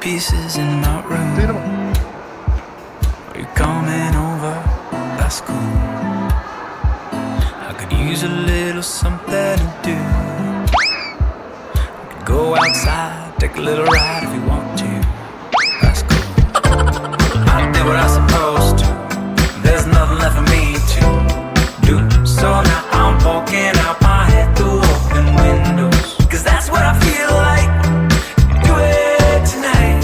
pieces in my room. Are you coming over? That's cool. I could use a little something to do. We could go outside, take a little ride if you want to. That's cool. I did what I was supposed to. There's nothing left for me to do. So now I'm poking out my head through open windows, 'cause that's what I feel like. Do it tonight.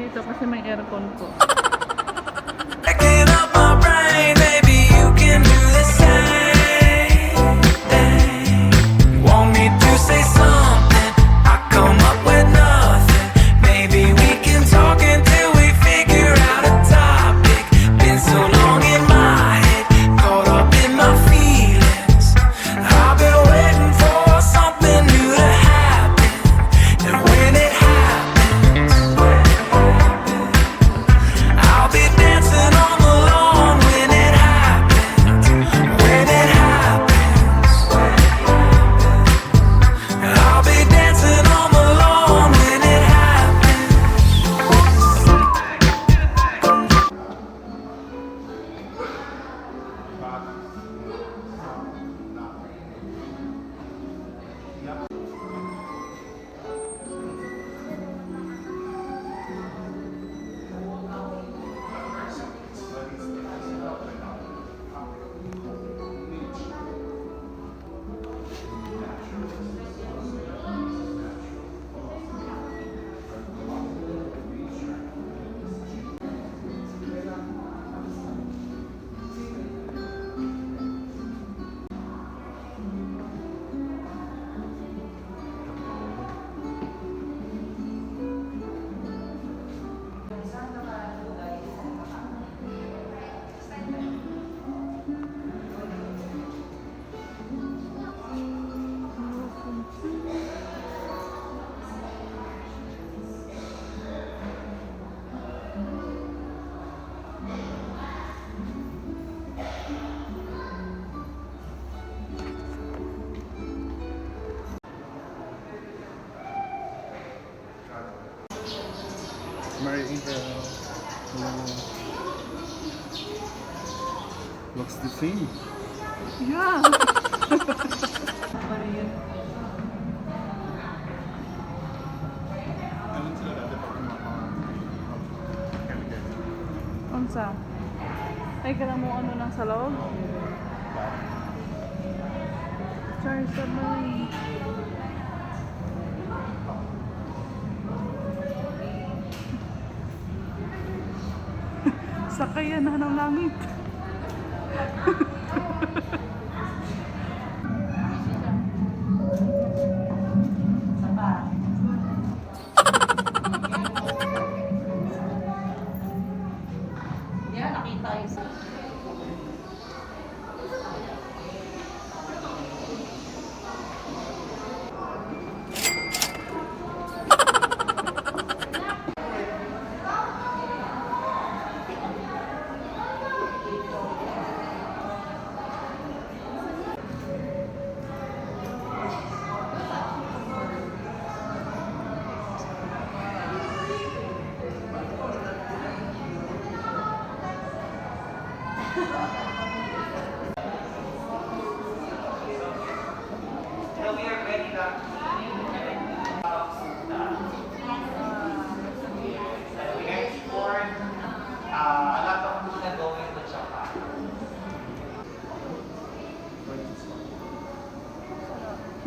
Dito kasi may aircon po. Picking up my brain, maybe you can do the same thing. Want me to say something? I come up with nothing. Maybe we can talk until we figure out a topic. Been so long in my head, caught up in my feelings. I've been waiting for something new to happen, and when it happens, I'll be dancing on the lawn when it happens. When it happens, I'll be dancing on the lawn when it happens. Mary Angel. Looks the same. Yeah. Ano yun? Alin sila dati pag Unsa? Ay, kailan mo ano lang sa loob? Sorry, sabay. Sakayan na ng langit. Yan, nakita yun.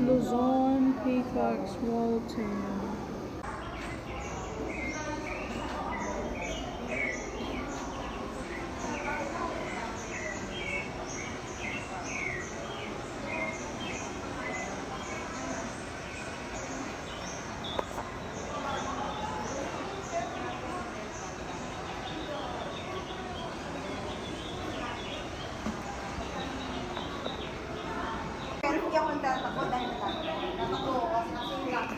Luzon, Peacock, Swallowtail. Pero hindi ako nagtatakbo dahil natatakbo kasi nasulat.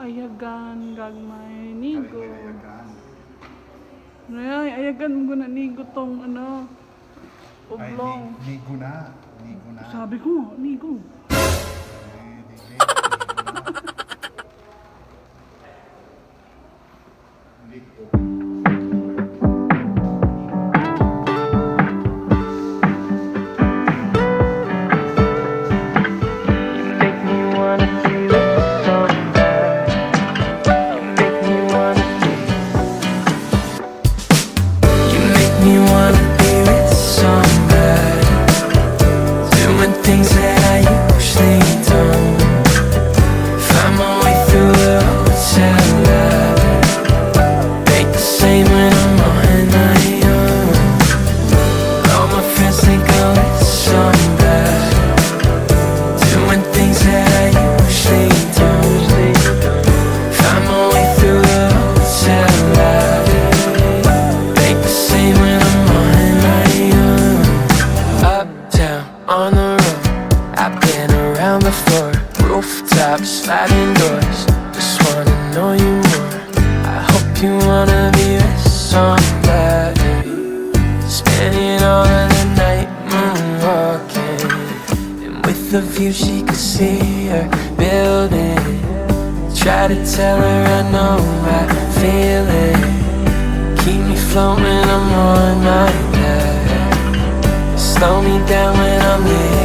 ayagan gagmay nigo. Ayagan. Ay, ayagan mo na nigo tong ano. Ay, Oblong. nigo na. Nigo na. Sabi ko, nigo. Make me wanna be with somebody. Make me wanna be. You make me wanna be with somebody. Doing things that I usually don't. Find my way through the hotel lobby. Ain't the same when I'm on my own. All my friends think I'm with somebody. Doing things that I usually don't. Find my way through the hotel lobby. Ain't the same when I'm on my own. Up, down, on the road, I've been around before. Rooftops, sliding doors, just wanna know you more. I hope you wanna be with somebody. Spending all of the night moonwalking, and with the view she could see her building. Try to tell her I know I feel it. Keep me floating, I'm on my back. Slow me down when I'm leaving.